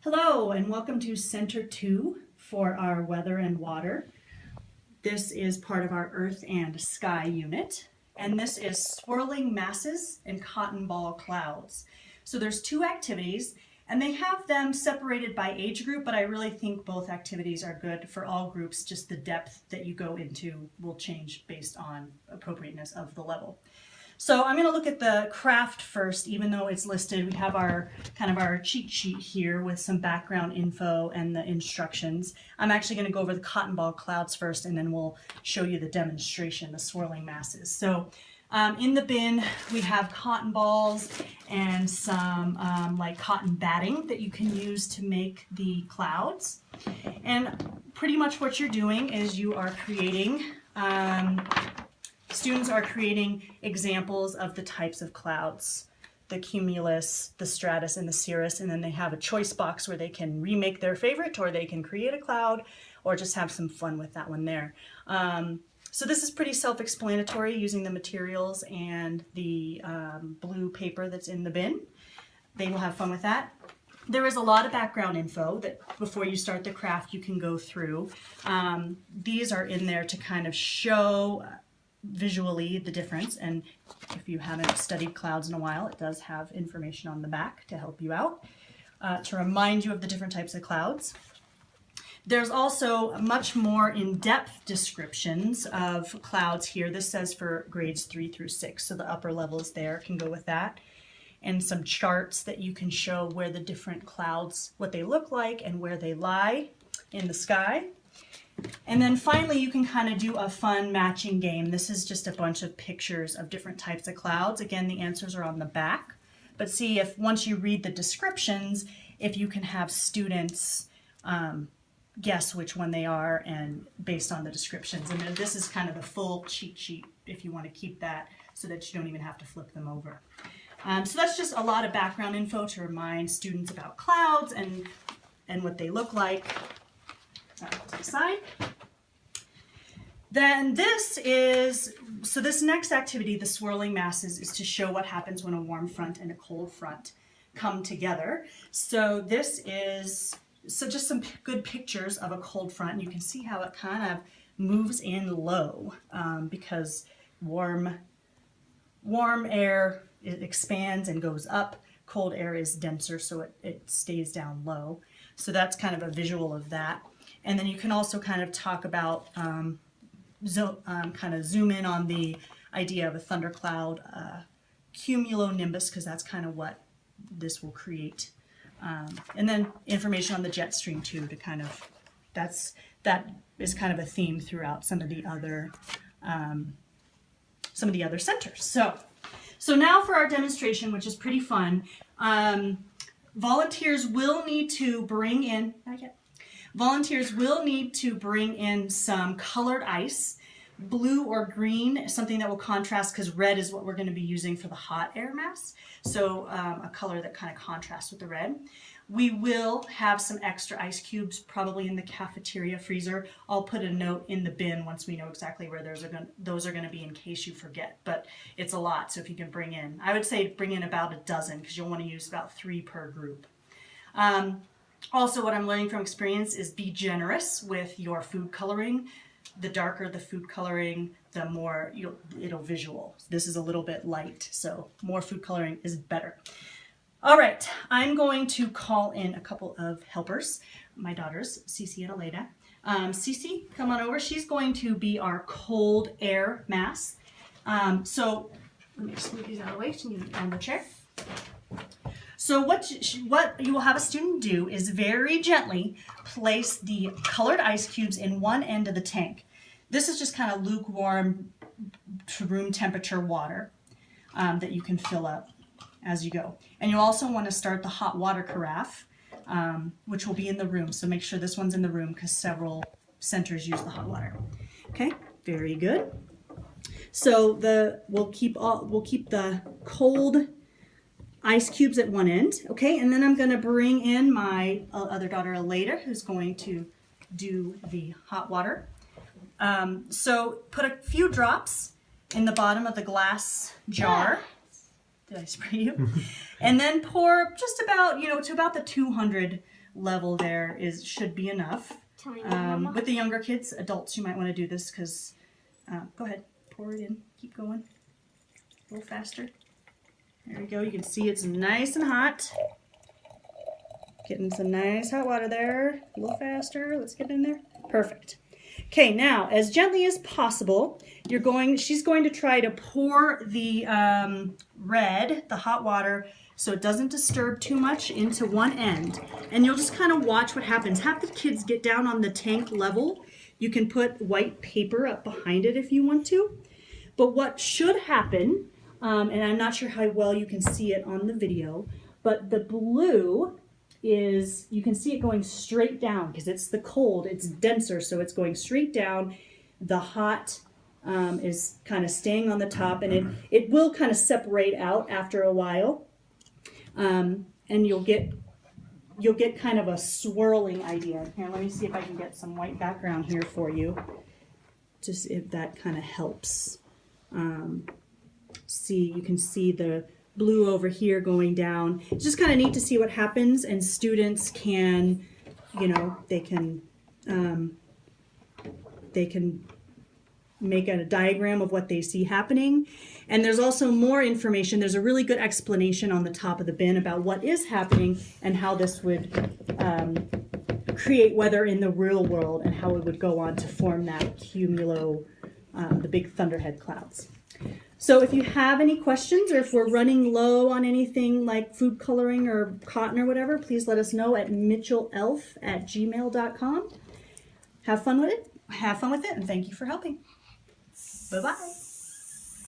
Hello and welcome to Center 2 for our weather and water. This is part of our Earth and Sky unit, and this is swirling masses and cotton ball clouds. So there's two activities, and they have them separated by age group, but I really think both activities are good for all groups. Just the depth that you go into will change based on appropriateness of the level. So I'm going to look at the craft first, even though it's listed. We have our cheat sheet here with some background info and the instructions. I'm actually going to go over the cotton ball clouds first, and then we'll show you the demonstration, the swirling masses. So in the bin, we have cotton balls and some like cotton batting that you can use to make the clouds. And pretty much what you're doing is you are creating students are creating examples of the types of clouds, the cumulus, the stratus, and the cirrus, and then they have a choice box where they can remake their favorite, or they can create a cloud, or just have some fun with that one there. So this is pretty self-explanatory using the materials and the blue paper that's in the bin. They will have fun with that. There is a lot of background info that before you start the craft you can go through. These are in there to kind of show visually the difference, and if you haven't studied clouds in a while, it does have information on the back to help you out, to remind you of the different types of clouds. There's also much more in-depth descriptions of clouds here. This says for grades 3 through 6, so the upper levels there can go with that, and some charts that you can show where the different clouds, what they look like and where they lie in the sky. And then finally, you can kind of do a fun matching game. This is just a bunch of pictures of different types of clouds. Again, the answers are on the back. But see if once you read the descriptions, if you can have students guess which one they are and based on the descriptions. And then this is kind of the full cheat sheet if you want to keep that so that you don't even have to flip them over. So that's just a lot of background info to remind students about clouds and what they look like. To the side. Then this next activity, the swirling masses, is to show what happens when a warm front and a cold front come together. So this is just some good pictures of a cold front. You can see how it kind of moves in low because warm air, it expands and goes up. Cold air is denser, so it stays down low. So that's kind of a visual of that. And then you can also kind of talk about, kind of zoom in on the idea of a thundercloud, cumulonimbus, because that's kind of what this will create. And then information on the jet stream too, to kind of, that is kind of a theme throughout some of the other centers. So now for our demonstration, which is pretty fun. Volunteers will need to bring in, some colored ice, blue or green, something that will contrast, because red is what we're going to be using for the hot air mass. So a color that kind of contrasts with the red. We will have some extra ice cubes probably in the cafeteria freezer. I'll put a note in the bin once we know exactly where those are going to be in case you forget, but it's a lot, so if you can bring in, I would say bring in about a dozen because you'll want to use about 3 per group. Also, what I'm learning from experience is be generous with your food coloring. The darker the food coloring, the more it'll visual. This is a little bit light, so more food coloring is better. All right, I'm going to call in a couple of helpers, my daughters, Cece and Aleda. Cece, come on over. She's going to be our cold air mass. So let me just move these out of the way so you can on the chair. So what you will have a student do is very gently place the colored ice cubes in one end of the tank. This is just kind of lukewarm to room temperature water that you can fill up as you go. And you'll also want to start the hot water carafe, which will be in the room. So make sure this one's in the room because several centers use the hot water. Okay, very good. So we'll keep the cold ice cubes at one end, okay? And then I'm going to bring in my other daughter, Aleda, who's going to do the hot water. So put a few drops in the bottom of the glass jar. Did I spray you? And then pour just about, to about the 200 level there should be enough. With the younger kids, adults, you might want to do this because, go ahead, pour it in, keep going, a little faster. There we go, you can see it's nice and hot. Getting some nice hot water there, a little faster, let's get in there. Perfect. Okay, now, as gently as possible, she's going to try to pour the the hot water, so it doesn't disturb too much, into one end. And you'll just kind of watch what happens. Have the kids get down on the tank level. You can put white paper up behind it if you want to. But what should happen, and I'm not sure how well you can see it on the video, but the blue is, you can see it going straight down because it's the cold, it's denser, so it's going straight down. The hot is kind of staying on the top, and it will kind of separate out after a while. And you'll get kind of a swirling idea. Here, let me see if I can get some white background here for you, just if that kind of helps. You can see the blue over here going down. It's just kind of neat to see what happens, and students can, they can make a diagram of what they see happening. And there's also more information. There's a really good explanation on the top of the bin about what is happening and how this would create weather in the real world and how it would go on to form that cumulo, the big thunderhead clouds. So if you have any questions, or if we're running low on anything like food coloring or cotton or whatever, please let us know at mitchellelf@gmail.com. Have fun with it, and thank you for helping. Bye-bye.